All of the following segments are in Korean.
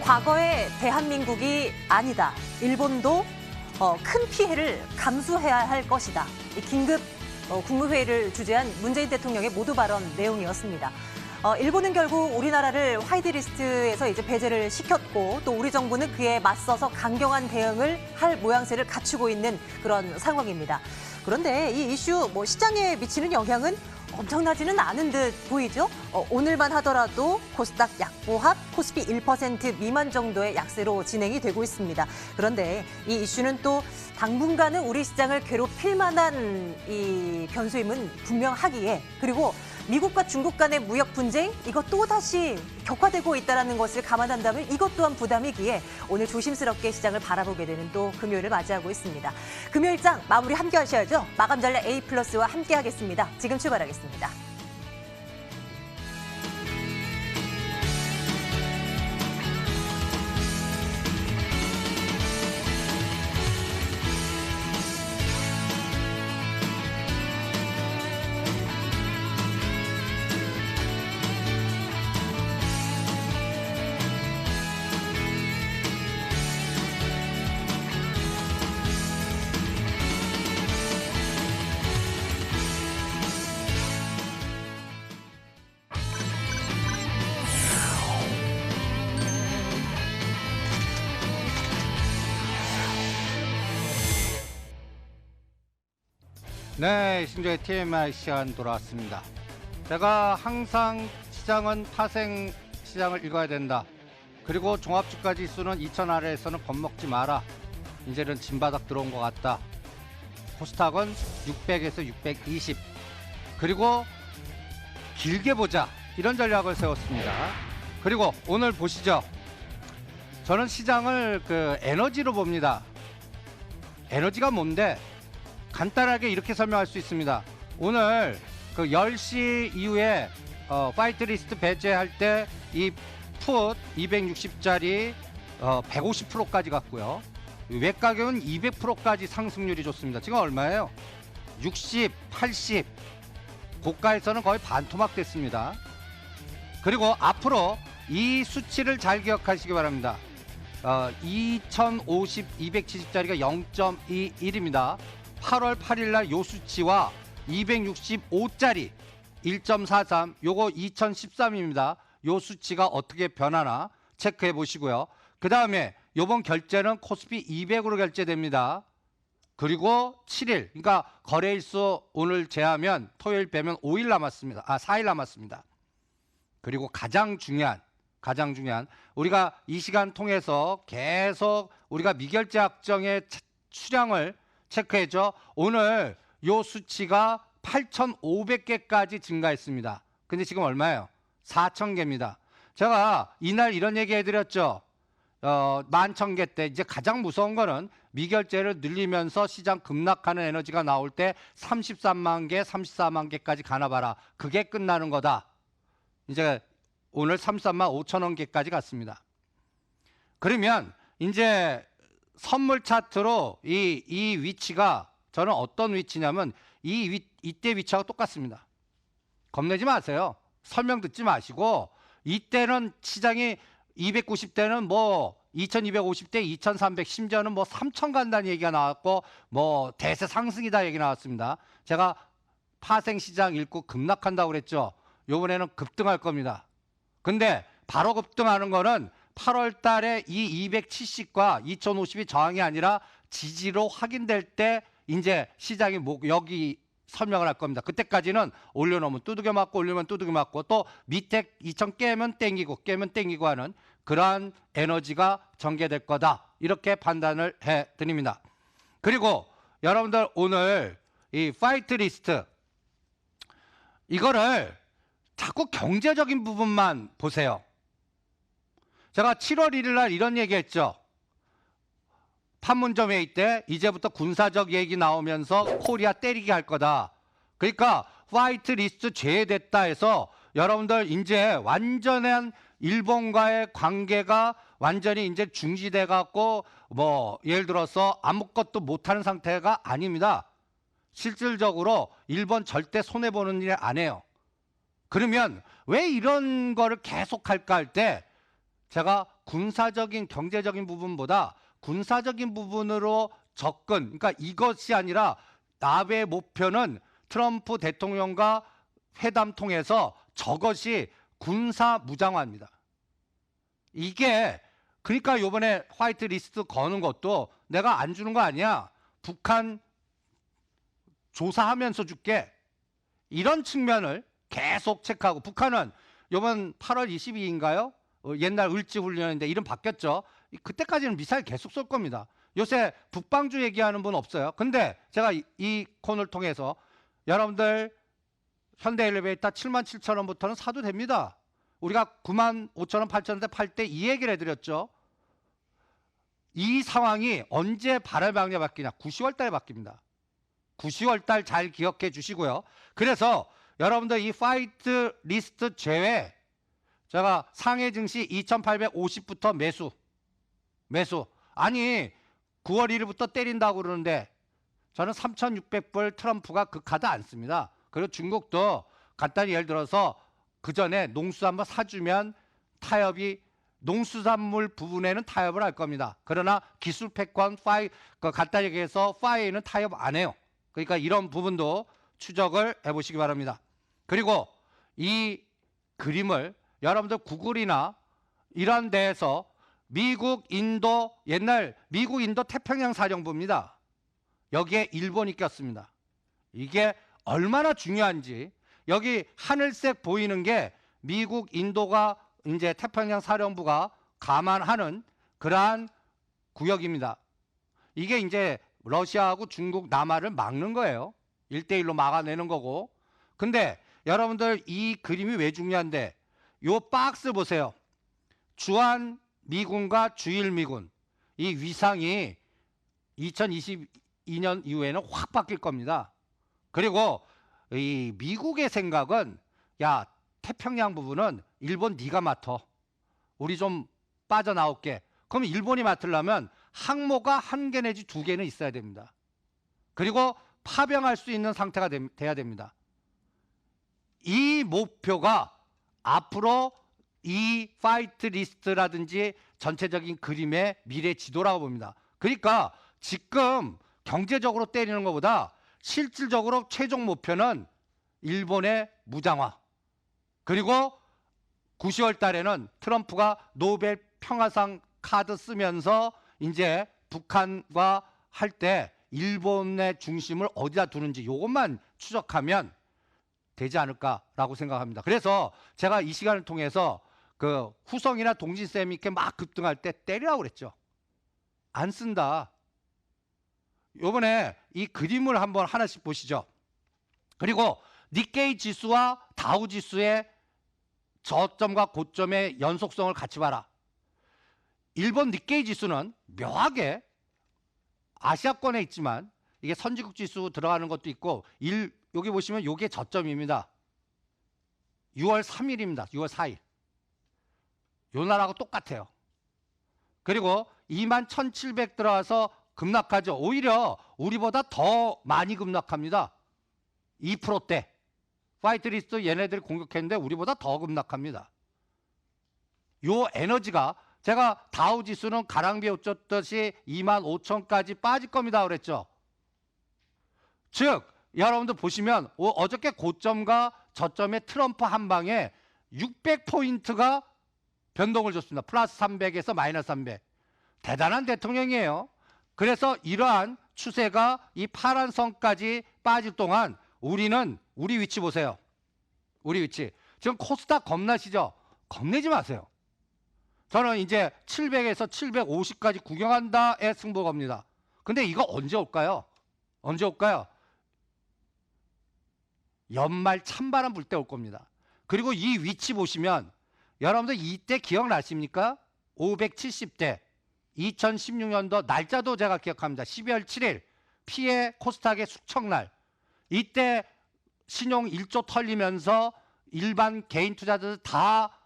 과거의 대한민국이 아니다. 일본도 큰 피해를 감수해야 할 것이다. 이 긴급 국무회의를 주재한 문재인 대통령의 모두 발언 내용이었습니다. 일본은 결국 우리나라를 화이트리스트에서 이제 배제를 시켰고 또 우리 정부는 그에 맞서서 강경한 대응을 할 모양새를 갖추고 있는 그런 상황입니다. 그런데 이 이슈 시장에 미치는 영향은 엄청나지는 않은 듯 보이죠? 오늘만 하더라도 코스닥 약보합, 코스피 1% 미만 정도의 약세로 진행이 되고 있습니다. 그런데 이 이슈는 또 당분간은 우리 시장을 괴롭힐 만한 이 변수임은 분명하기에, 그리고 미국과 중국 간의 무역 분쟁, 이거 또다시 격화되고 있다는 것을 감안한다면 이것 또한 부담이기에 오늘 조심스럽게 시장을 바라보게 되는 또 금요일을 맞이하고 있습니다. 금요일장 마무리 함께 하셔야죠. 마감 전략 A+와 함께 하겠습니다. 지금 출발하겠습니다. 네, 신조의 TMI 시간 돌아왔습니다. 제가 항상 시장은 파생 시장을 읽어야 된다. 그리고 종합주가지수는 2000 아래에서는 겁먹지 마라. 이제는 진바닥 들어온 것 같다. 코스닥은 600에서 620. 그리고 길게 보자. 이런 전략을 세웠습니다. 그리고 오늘 보시죠. 저는 시장을 에너지로 봅니다. 에너지가 뭔데? 간단하게 이렇게 설명할 수 있습니다. 오늘 10시 이후에 파이트리스트 배제할 때 이 풋 260짜리 150%까지 갔고요. 외가격은 200%까지 상승률이 좋습니다. 지금 얼마예요? 60, 80. 고가에서는 거의 반토막 됐습니다. 그리고 앞으로 이 수치를 잘 기억하시기 바랍니다. 2050, 270짜리가 0.21입니다. 8월 8일 날 요 수치와 265짜리 1.43, 요거 2013입니다. 요 수치가 어떻게 변하나 체크해 보시고요. 그 다음에 요번 결제는 코스피 200으로 결제됩니다. 그리고 7일, 그러니까 거래일수 오늘 제하면 토요일 빼면 5일 남았습니다. 4일 남았습니다. 그리고 가장 중요한 우리가 이 시간 통해서 계속 우리가 미결제 확정의 수량을 체크해줘. 오늘 요 수치가 8,500개까지 증가했습니다. 근데 지금 얼마예요? 4,000개입니다. 제가 이날 이런 얘기 해드렸죠. 11,000개 때 이제 가장 무서운 거는 미결제를 늘리면서 시장 급락하는 에너지가 나올 때 33만 개, 34만 개까지 가나 봐라. 그게 끝나는 거다. 이제 오늘 33만 5천원 개까지 갔습니다. 그러면 이제 선물 차트로 이 위치가 저는 어떤 위치냐면 이때 위치하고 똑같습니다. 겁내지 마세요. 설명 듣지 마시고 이때는 시장이 290대는 2250대 2300 심지어는 3000 간다는 얘기가 나왔고 대세 상승이다 얘기 나왔습니다. 제가 파생 시장 읽고 급락한다고 그랬죠. 요번에는 급등할 겁니다. 근데 바로 급등하는 거는 8월 달에 이 270과 2050이 저항이 아니라 지지로 확인될 때 이제 시장이 여기 설명을 할 겁니다. 그때까지는 올려놓으면 두들겨 맞고 올리면 두들겨 맞고 또 밑에 2000 깨면 땡기고 하는 그러한 에너지가 전개될 거다. 이렇게 판단을 해드립니다. 그리고 여러분들 오늘 이 파이트 리스트 이거를 자꾸 경제적인 부분만 보세요. 제가 7월 1일 날 이런 얘기했죠. 판문점 회의 때 이제부터 군사적 얘기 나오면서 코리아 때리게 할 거다. 그러니까 화이트 리스트 제외됐다 해서 여러분들 이제 완전한 일본과의 관계가 완전히 이제 중지돼 갖고 예를 들어서 아무것도 못하는 상태가 아닙니다. 실질적으로 일본 절대 손해보는 일 안 해요. 그러면 왜 이런 거를 계속 할까 할 때 제가 군사적인 경제적인 부분보다 군사적인 부분으로 접근, 그러니까 이것이 아니라 나의 목표는 트럼프 대통령과 회담 통해서 저것이 군사 무장화입니다. 이게 그러니까 이번에 화이트 리스트 거는 것도 내가 안 주는 거 아니야. 북한 조사하면서 줄게. 이런 측면을 계속 체크하고, 북한은 이번 8월 22일인가요? 옛날 을지훈련인데 이름 바뀌었죠. 그때까지는 미사일 계속 쏠 겁니다. 요새 북방주 얘기하는 분 없어요. 근데 제가 이 코너를 통해서 여러분들 현대 엘리베이터 77,000원부터는 사도 됩니다. 우리가 95,000원, 8,000원대 팔 때 이 얘기를 해드렸죠. 이 상황이 언제 발열방에 바뀌냐? 9, 10월 달에 바뀝니다. 9, 10월 달 잘 기억해 주시고요. 그래서 여러분들 이 화이트 리스트 제외, 제가 상해 증시 2,850부터 매수. 아니 9월 1일부터 때린다고 그러는데 저는 3,600불 트럼프가 그 카드 안 씁니다. 그리고 중국도 간단히 예를 들어서 그 전에 농수산물 사주면 타협이, 농수산물 부분에는 타협을 할 겁니다. 그러나 기술 패권, 간단히 얘기해서 파이에는 타협 안 해요. 그러니까 이런 부분도 추적을 해보시기 바랍니다. 그리고 이 그림을 여러분들 구글이나 이런 데에서 미국, 인도, 옛날 미국, 인도 태평양 사령부입니다. 여기에 일본이 꼈습니다. 이게 얼마나 중요한지, 여기 하늘색 보이는 게 미국, 인도가 이제 태평양 사령부가 감안하는 그러한 구역입니다. 이게 이제 러시아하고 중국, 남한을 막는 거예요. 1대1로 막아내는 거고. 근데 여러분들 이 그림이 왜 중요한데, 요 박스 보세요. 주한 미군과 주일 미군, 이 위상이 2022년 이후에는 확 바뀔 겁니다. 그리고 이 미국의 생각은, 야, 태평양 부분은 일본 네가 맡아. 우리 좀 빠져나올게. 그럼 일본이 맡으려면 항모가 1개 내지 2개는 있어야 됩니다. 그리고 파병할 수 있는 상태가 돼야 됩니다. 이 목표가 앞으로 이 파이트 리스트라든지 전체적인 그림의 미래 지도라고 봅니다. 그러니까 지금 경제적으로 때리는 것보다 실질적으로 최종 목표는 일본의 무장화. 그리고 9, 10월 달에는 트럼프가 노벨 평화상 카드 쓰면서 이제 북한과 할 때 일본의 중심을 어디다 두는지 이것만 추적하면 되지 않을까라고 생각합니다. 그래서 제가 이 시간을 통해서 그 후성이나 동진쌤이 이렇게 막 급등할 때 때리라고 그랬죠. 안 쓴다. 요번에 이 그림을 한번 하나씩 보시죠. 그리고 니케이 지수와 다우 지수의 저점과 고점의 연속성을 같이 봐라. 일본 니케이 지수는 묘하게 아시아권에 있지만 이게 선진국 지수 들어가는 것도 있고, 여기 보시면 이게 저점입니다. 6월 3일입니다. 6월 4일. 요 날하고 똑같아요. 그리고 21,700 들어와서 급락하죠. 오히려 우리보다 더 많이 급락합니다. 2%대. 화이트 리스트 얘네들이 공격했는데 우리보다 더 급락합니다. 요 에너지가, 제가 다우 지수는 가랑비에 웃졌듯이 25,000까지 빠질 겁니다 그랬죠. 즉 여러분들 보시면 어저께 고점과 저점의 트럼프 한 방에 600포인트가 변동을 줬습니다. 플러스 300에서 마이너스 300. 대단한 대통령이에요. 그래서 이러한 추세가 이 파란 선까지 빠질 동안 우리 위치 보세요. 우리 위치. 지금 코스닥 겁나시죠? 겁내지 마세요. 저는 이제 700에서 750까지 구경한다의 승부 겁니다. 근데 이거 언제 올까요? 언제 올까요? 연말 찬바람 불 때 올 겁니다. 그리고 이 위치 보시면 여러분들 이때 기억나십니까? 570대 2016년도 날짜도 제가 기억합니다. 12월 7일 피해 코스닥의 숙청날. 이때 신용 1조 털리면서 일반 개인 투자자들 다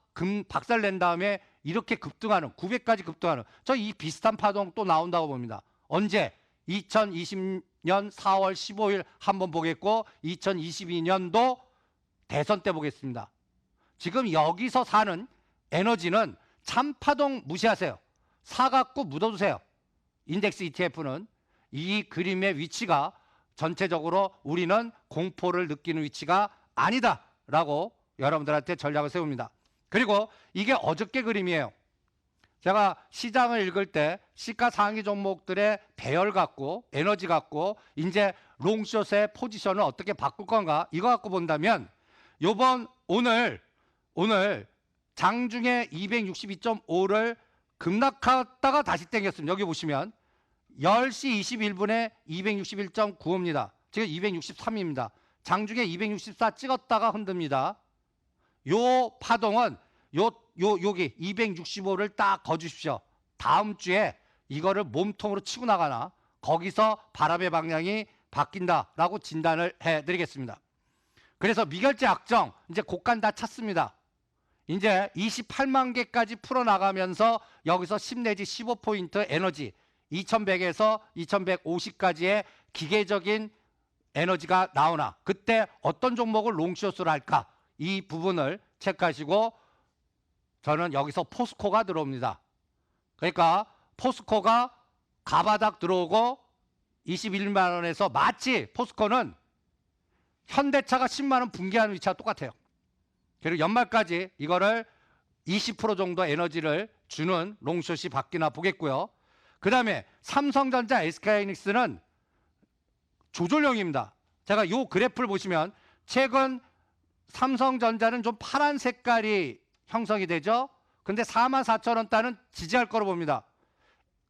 박살 낸 다음에 이렇게 급등하는, 900까지 급등하는, 저 이 비슷한 파동 또 나온다고 봅니다. 언제? 2020년 4월 15일 한번 보겠고 2022년도 대선 때 보겠습니다. 지금 여기서 사는 에너지는 잔파동 무시하세요. 사갖고 묻어두세요. 인덱스 ETF는 이 그림의 위치가 전체적으로 우리는 공포를 느끼는 위치가 아니다라고 여러분들한테 전략을 세웁니다. 그리고 이게 어저께 그림이에요. 제가 시장을 읽을 때 시가 상위 종목들의 배열 갖고 에너지 갖고 이제 롱숏의 포지션을 어떻게 바꿀 건가 이거 갖고 본다면 오늘 장중에 262.5를 급락하다가 다시 땡겼습니다. 여기 보시면 10시 21분에 261.95입니다. 지금 263입니다. 장중에 264 찍었다가 흔듭니다. 요 파동은 여기 265를 딱 거주십시오. 다음 주에 이거를 몸통으로 치고 나가나 거기서 바람의 방향이 바뀐다라고 진단을 해드리겠습니다. 그래서 미결제 악정 이제 곡간 다 찼습니다. 이제 28만 개까지 풀어나가면서 여기서 10 내지 15포인트 에너지 2100에서 2150까지의 기계적인 에너지가 나오나 그때 어떤 종목을 롱숏으로 할까 이 부분을 체크하시고 저는 여기서 포스코가 들어옵니다. 그러니까 포스코가 가바닥 들어오고 21만 원에서 마치 포스코는 현대차가 10만 원 붕괴하는 위치와 똑같아요. 그리고 연말까지 이거를 20% 정도 에너지를 주는 롱숏이 바뀌나 보겠고요. 그 다음에 삼성전자, SK하이닉스는 조절형입니다. 제가 이 그래프를 보시면 최근 삼성전자는 좀 파란 색깔이 형성이 되죠. 근데 44,000원대는 지지할 거로 봅니다.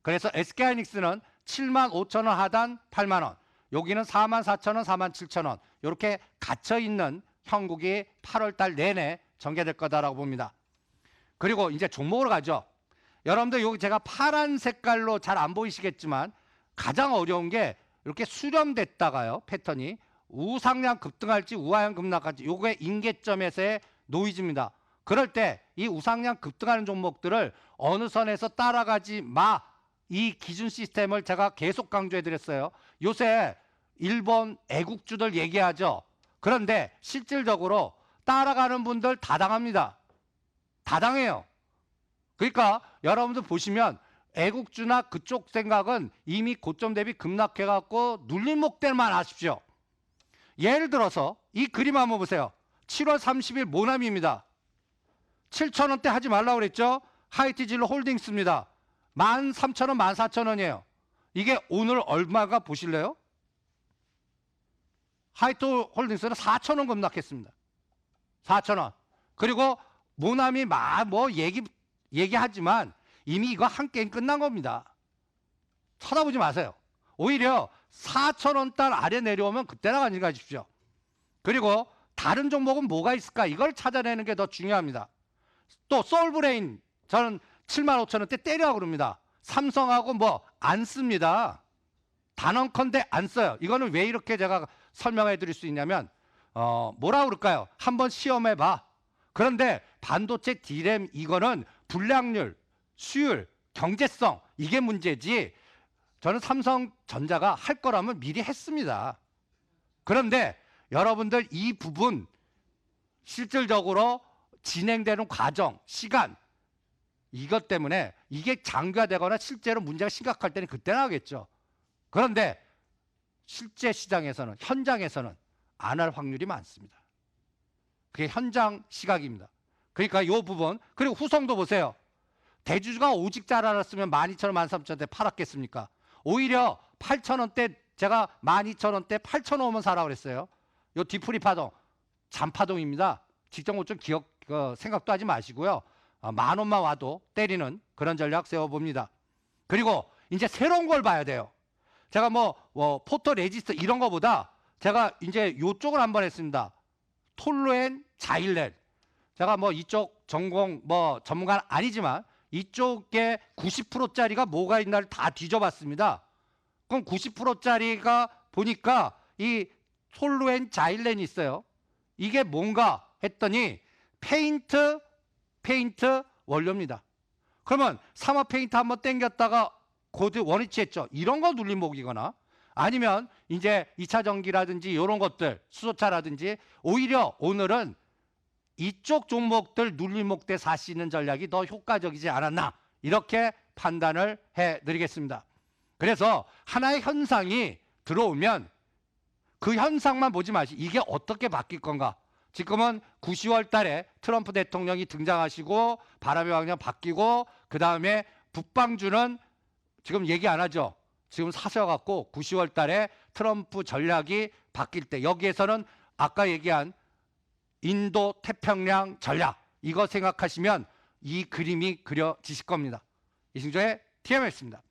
그래서 SK하이닉스는 75,000원 하단 8만원, 여기는 44,000원, 47,000원 이렇게 갇혀있는 형국이 8월달 내내 전개될 거다라고 봅니다. 그리고 이제 종목으로 가죠. 여러분들 여기 제가 파란 색깔로 잘 안 보이시겠지만 가장 어려운 게 이렇게 수렴됐다가요. 패턴이 우상향 급등할지 우하향 급락할지 요게 임계점에서의 노이즈입니다. 그럴 때 이 우상향 급등하는 종목들을 어느 선에서 따라가지 마. 이 기준 시스템을 제가 계속 강조해 드렸어요. 요새 일본 애국주들 얘기하죠. 그런데 실질적으로 따라가는 분들 다당합니다. 다당해요. 그러니까 여러분들 보시면 애국주나 그쪽 생각은 이미 고점 대비 급락해갖고 눌림목 때만 하십시오. 예를 들어서 이 그림 한번 보세요. 7월 30일 모나미입니다. 7,000원대 하지 말라고 그랬죠. 하이티진로 홀딩스입니다. 13,000원, 14,000원이에요. 이게 오늘 얼마가 보실래요? 하이트 홀딩스는 4,000원 급락했습니다. 4,000원. 그리고 모나미 뭐 얘기하지만 이미 이거 한 게임 끝난 겁니다. 쳐다보지 마세요. 오히려 4,000원달 아래 내려오면 그때나 간지 가십시오. 그리고 다른 종목은 뭐가 있을까? 이걸 찾아내는 게 더 중요합니다. 또 소울브레인 저는 75,000원대 때리라고 그럽니다. 삼성하고 뭐 안 씁니다. 단언컨대 안 써요. 이거는 왜 이렇게 제가 설명해 드릴 수 있냐면 뭐라 그럴까요? 한번 시험해 봐. 그런데 반도체 D램 이거는 불량률, 수율, 경제성 이게 문제지 저는 삼성전자가 할 거라면 미리 했습니다. 그런데 여러분들 이 부분 실질적으로 진행되는 과정, 시간 이것 때문에 이게 장기화되거나 실제로 문제가 심각할 때는 그때는 하겠죠. 그런데 실제 시장에서는 현장에서는 안 할 확률이 많습니다. 그게 현장 시각입니다. 그러니까 이 부분 그리고 후성도 보세요. 대주주가 오직 잘 알았으면 12,000원, 13,000원대 팔았겠습니까? 오히려 8,000원대 제가 12,000원대 8,000원 오면 사라고 그랬어요. 요 뒤풀이 파동, 잔파동입니다. 직접 고점 생각도 하지 마시고요. 10,000원만 와도 때리는 그런 전략 세워봅니다. 그리고 이제 새로운 걸 봐야 돼요. 제가 포토 레지스트 이런 거보다 제가 이제 요쪽을 한번 했습니다. 톨루엔 자일렌. 제가 이쪽 전공 전문가는 아니지만 이쪽에 90%짜리가 뭐가 있나를 다 뒤져봤습니다. 그럼 90%짜리가 보니까 이 톨루엔 자일렌이 있어요. 이게 뭔가 했더니 페인트 원료입니다. 그러면 삼화 페인트 한번 땡겼다가 고드 원위치 했죠. 이런 거 눌림목이거나 아니면 이제 2차 전기라든지 이런 것들 수소차라든지 오히려 오늘은 이쪽 종목들 눌림목대 사시는 전략이 더 효과적이지 않았나 이렇게 판단을 해드리겠습니다. 그래서 하나의 현상이 들어오면 그 현상만 보지 마시고 이게 어떻게 바뀔 건가. 지금은 9, 10월 달에 트럼프 대통령이 등장하시고 바람의 방향 바뀌고 그 다음에 북방주는 지금 얘기 안 하죠. 지금 사셔갖고 9, 10월 달에 트럼프 전략이 바뀔 때 여기에서는 아까 얘기한 인도 태평양 전략 이거 생각하시면 이 그림이 그려지실 겁니다. 이승조의 TMS입니다.